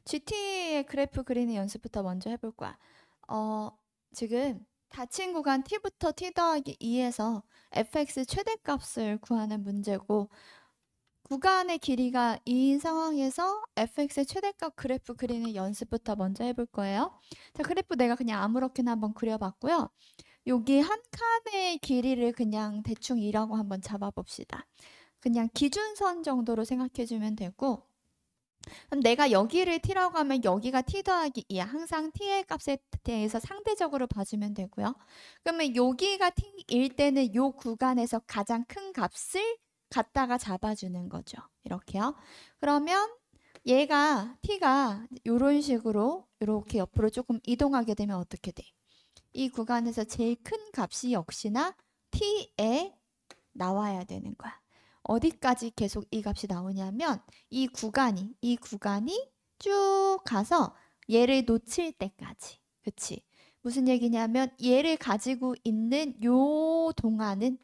GT의 그래프 그리는 연습부터 먼저 해볼 거야. 지금 닫힌 구간 t부터 t 더하기 2에서 fx 최대값을 구하는 문제고, 구간의 길이가 2인 상황에서 fx의 최대값 그래프 그리는 연습부터 먼저 해볼 거예요. 자, 그래프 내가 그냥 아무렇게나 한번 그려봤고요. 여기 한 칸의 길이를 그냥 대충 2라고 한번 잡아봅시다. 그냥 기준선 정도로 생각해주면 되고, 그럼 내가 여기를 t라고 하면 여기가 t 더하기 2야. 항상 t의 값에 대해서 상대적으로 봐주면 되고요. 그러면 여기가 t일 때는 요 구간에서 가장 큰 값을 갖다가 잡아주는 거죠. 이렇게요. 그러면 얘가 t가 이런 식으로 이렇게 옆으로 조금 이동하게 되면 어떻게 돼? 이 구간에서 제일 큰 값이 역시나 t에 나와야 되는 거야. 어디까지 계속 이 값이 나오냐면 이 구간이 쭉 가서 얘를 놓칠 때까지. 그치? 무슨 얘기냐면 얘를 가지고 있는 요 동안은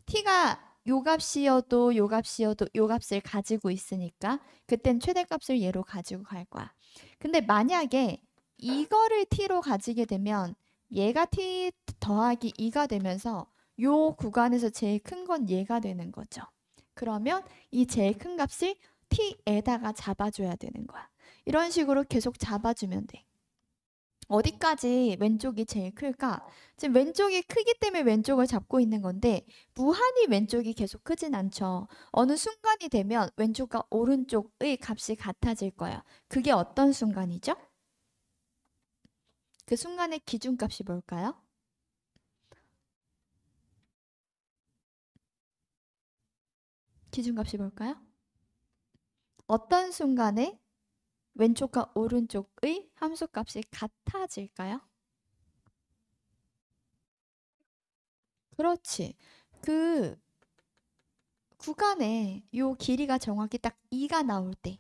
t가 요 값이어도 요 값이어도 요 값을 가지고 있으니까 그땐 최대값을 얘로 가지고 갈 거야. 근데 만약에 이거를 t로 가지게 되면 얘가 t 더하기 2가 되면서 요 구간에서 제일 큰 건 얘가 되는 거죠. 그러면 이 제일 큰 값을 t에다가 잡아줘야 되는 거야. 이런 식으로 계속 잡아주면 돼. 어디까지 왼쪽이 제일 클까? 지금 왼쪽이 크기 때문에 왼쪽을 잡고 있는 건데 무한히 왼쪽이 계속 크진 않죠. 어느 순간이 되면 왼쪽과 오른쪽의 값이 같아질 거예요. 그게 어떤 순간이죠? 그 순간의 기준값이 뭘까요? 기준값이 뭘까요? 어떤 순간에 왼쪽과 오른쪽의 함수값이 같아질까요? 그렇지. 그 구간에 요 길이가 정확히 딱 2가 나올 때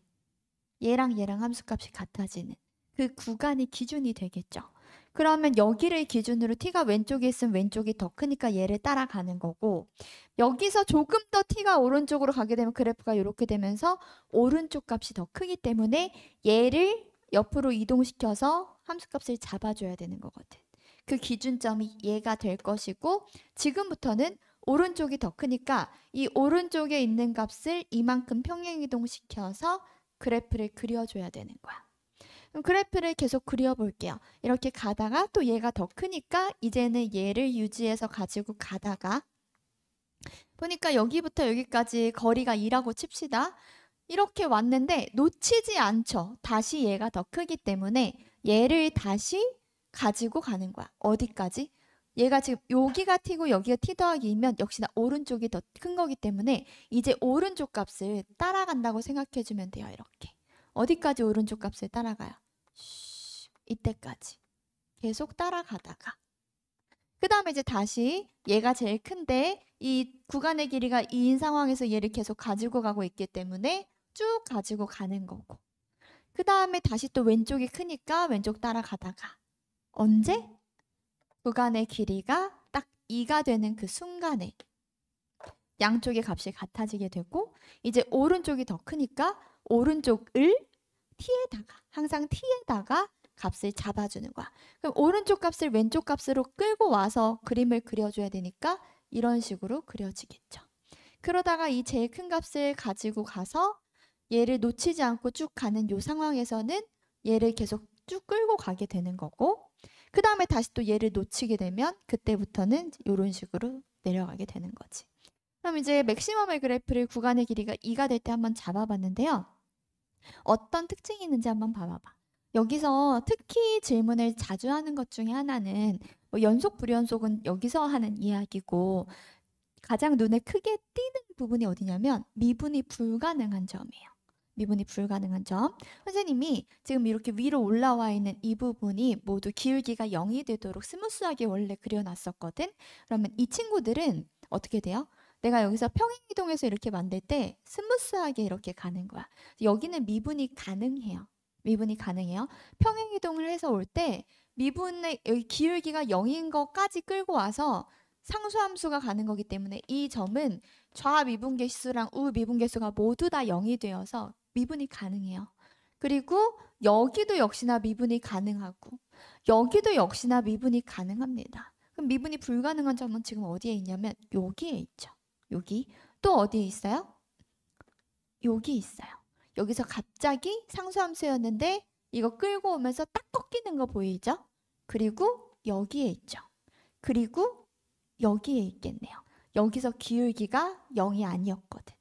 얘랑 함수값이 같아지는 그 구간이 기준이 되겠죠. 그러면 여기를 기준으로 t가 왼쪽에 있으면 왼쪽이 더 크니까 얘를 따라가는 거고, 여기서 조금 더 t가 오른쪽으로 가게 되면 그래프가 이렇게 되면서 오른쪽 값이 더 크기 때문에 얘를 옆으로 이동시켜서 함수값을 잡아줘야 되는 거거든. 그 기준점이 얘가 될 것이고, 지금부터는 오른쪽이 더 크니까 이 오른쪽에 있는 값을 이만큼 평행이동시켜서 그래프를 그려줘야 되는 거야. 그럼 그래프를 계속 그려볼게요. 이렇게 가다가 또 얘가 더 크니까 이제는 얘를 유지해서 가지고 가다가 보니까 여기부터 여기까지 거리가 2라고 칩시다. 이렇게 왔는데 놓치지 않죠. 다시 얘가 더 크기 때문에 얘를 다시 가지고 가는 거야. 어디까지? 얘가 지금 여기가 t고 여기가 t 더하기 2면 역시나 오른쪽이 더 큰 거기 때문에 이제 오른쪽 값을 따라간다고 생각해주면 돼요. 이렇게. 어디까지 오른쪽 값을 따라가요? 이때까지. 계속 따라가다가. 그 다음에 이제 다시 얘가 제일 큰데 이 구간의 길이가 2인 상황에서 얘를 계속 가지고 가고 있기 때문에 쭉 가지고 가는 거고. 그 다음에 다시 또 왼쪽이 크니까 왼쪽 따라가다가. 언제? 구간의 길이가 딱 2가 되는 그 순간에 양쪽의 값이 같아지게 되고 이제 오른쪽이 더 크니까 오른쪽을 t에다가 항상 t에다가 값을 잡아주는 거야. 그럼 오른쪽 값을 왼쪽 값으로 끌고 와서 그림을 그려줘야 되니까 이런 식으로 그려지겠죠. 그러다가 이 제일 큰 값을 가지고 가서 얘를 놓치지 않고 쭉 가는 이 상황에서는 얘를 계속 쭉 끌고 가게 되는 거고 그 다음에 다시 또 얘를 놓치게 되면 그때부터는 이런 식으로 내려가게 되는 거지. 그럼 이제 맥시멈의 그래프를 구간의 길이가 2가 될 때 한번 잡아봤는데요. 어떤 특징이 있는지 한번 봐봐봐. 여기서 특히 질문을 자주 하는 것 중에 하나는 뭐 연속 불연속은 여기서 하는 이야기고 가장 눈에 크게 띄는 부분이 어디냐면 미분이 불가능한 점이에요. 미분이 불가능한 점. 선생님이 지금 이렇게 위로 올라와 있는 이 부분이 모두 기울기가 0이 되도록 스무스하게 원래 그려놨었거든. 그러면 이 친구들은 어떻게 돼요? 내가 여기서 평행이동해서 이렇게 만들 때 스무스하게 이렇게 가는 거야. 여기는 미분이 가능해요. 미분이 가능해요. 평행이동을 해서 올 때 미분의 여기 기울기가 0인 것까지 끌고 와서 상수함수가 가는 거기 때문에 이 점은 좌미분계수랑 우미분계수가 모두 다 0이 되어서 미분이 가능해요. 그리고 여기도 역시나 미분이 가능하고 여기도 역시나 미분이 가능합니다. 그럼 미분이 불가능한 점은 지금 어디에 있냐면 여기에 있죠. 여기. 또 어디에 있어요? 여기 있어요. 여기서 갑자기 상수함수였는데 이거 끌고 오면서 딱 꺾이는 거 보이죠? 그리고 여기에 있죠. 그리고 여기에 있겠네요. 여기서 기울기가 0이 아니었거든.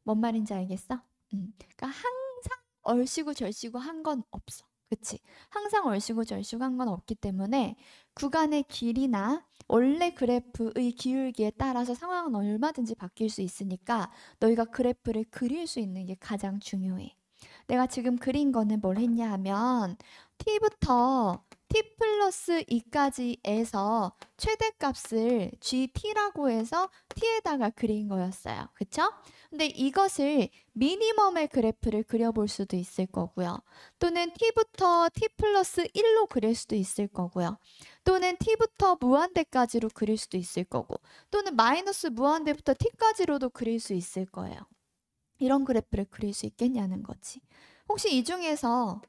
뭔 말인지 알겠어? 그러니까 항상 얼씨구 절씨구 한 건 없어. 그치? 항상 얼씨구 절씨구 한 건 없기 때문에 구간의 길이나 원래 그래프의 기울기에 따라서 상황은 얼마든지 바뀔 수 있으니까 너희가 그래프를 그릴 수 있는 게 가장 중요해. 내가 지금 그린 거는 뭘 했냐 하면 t부터 t 플러스 2까지에서 최대값을 gt라고 해서 t에다가 그린 거였어요. 그쵸? 근데 이것을 미니멈의 그래프를 그려볼 수도 있을 거고요. 또는 t부터 t 플러스 1로 그릴 수도 있을 거고요. 또는 t부터 무한대까지로 그릴 수도 있을 거고 또는 마이너스 무한대부터 t까지로도 그릴 수 있을 거예요. 이런 그래프를 그릴 수 있겠냐는 거지. 혹시 이 중에서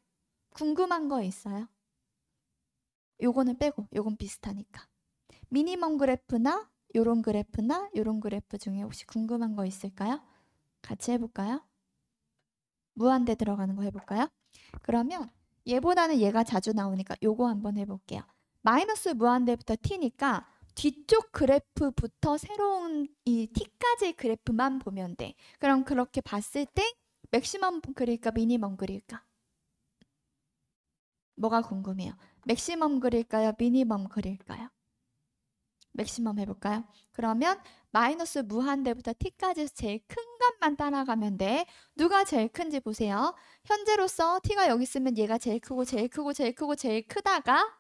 궁금한 거 있어요? 요거는 빼고 요건 비슷하니까. 미니멈 그래프나 요런 그래프나 요런 그래프 중에 혹시 궁금한 거 있을까요? 같이 해볼까요? 무한대 들어가는 거 해볼까요? 그러면 얘보다는 얘가 자주 나오니까 요거 한번 해볼게요. 마이너스 무한대부터 t니까 뒤쪽 그래프부터 새로운 이 t까지 그래프만 보면 돼. 그럼 그렇게 봤을 때 맥시멈 그릴까 미니멈 그릴까? 뭐가 궁금해요? 맥시멈 그릴까요? 미니멈 그릴까요? 맥시멈 해볼까요? 그러면 마이너스 무한대부터 t까지 제일 큰 값만 따라가면 돼. 누가 제일 큰지 보세요. 현재로서 t가 여기 있으면 얘가 제일 크고 제일 크고 제일 크고 제일 크다가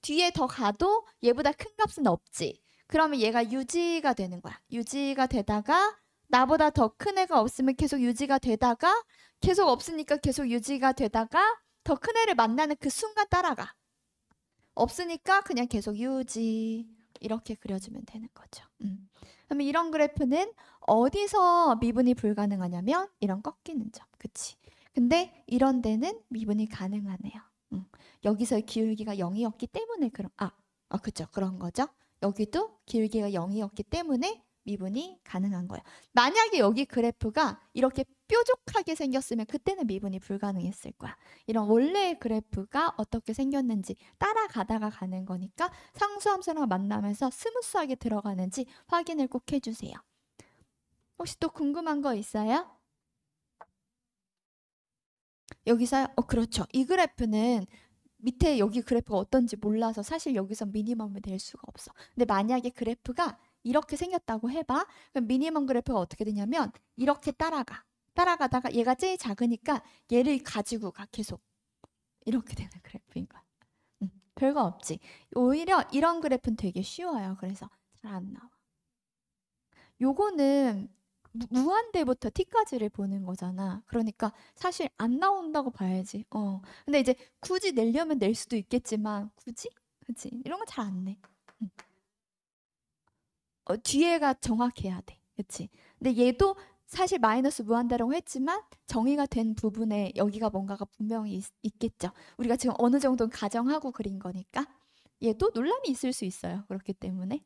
뒤에 더 가도 얘보다 큰 값은 없지. 그러면 얘가 유지가 되는 거야. 유지가 되다가 나보다 더 큰 애가 없으면 계속 유지가 되다가 계속 없으니까 계속 유지가 되다가 더 큰 애를 만나는 그 순간 따라가. 없으니까 그냥 계속 유지 이렇게 그려주면 되는 거죠. 그러면 이런 그래프는 어디서 미분이 불가능하냐면 이런 꺾이는 점. 그치? 근데 이런 데는 미분이 가능하네요. 여기서의 기울기가 0이었기 때문에 그쵸. 그런 거죠. 여기도 기울기가 0이었기 때문에 미분이 가능한 거예요. 만약에 여기 그래프가 이렇게 뾰족하게 생겼으면 그때는 미분이 불가능했을 거야. 이런 원래의 그래프가 어떻게 생겼는지 따라가다가 가는 거니까 상수함수랑 만나면서 스무스하게 들어가는지 확인을 꼭 해주세요. 혹시 또 궁금한 거 있어요? 여기서요? 그렇죠. 이 그래프는 밑에 여기 그래프가 어떤지 몰라서 사실 여기서 미니멈을 낼 수가 없어. 근데 만약에 그래프가 이렇게 생겼다고 해봐. 그럼 미니멈 그래프가 어떻게 되냐면 이렇게 따라가. 따라가다가 얘가 제일 작으니까 얘를 가지고 가 계속. 이렇게 되는 그래프인 거야. 별거 없지. 오히려 이런 그래프는 되게 쉬워요. 그래서 잘 안 나와. 요거는 무한대부터 t까지를 보는 거잖아. 그러니까 사실 안 나온다고 봐야지. 근데 이제 굳이 내려면 낼 수도 있겠지만 굳이? 그치? 이런 건 잘 안 내. 뒤에가 정확해야 돼. 그치? 근데 얘도 사실 마이너스 무한대라고 했지만 정의가 된 부분에 여기가 뭔가가 분명히 있겠죠. 우리가 지금 어느 정도는 가정하고 그린 거니까 얘도 논란이 있을 수 있어요. 그렇기 때문에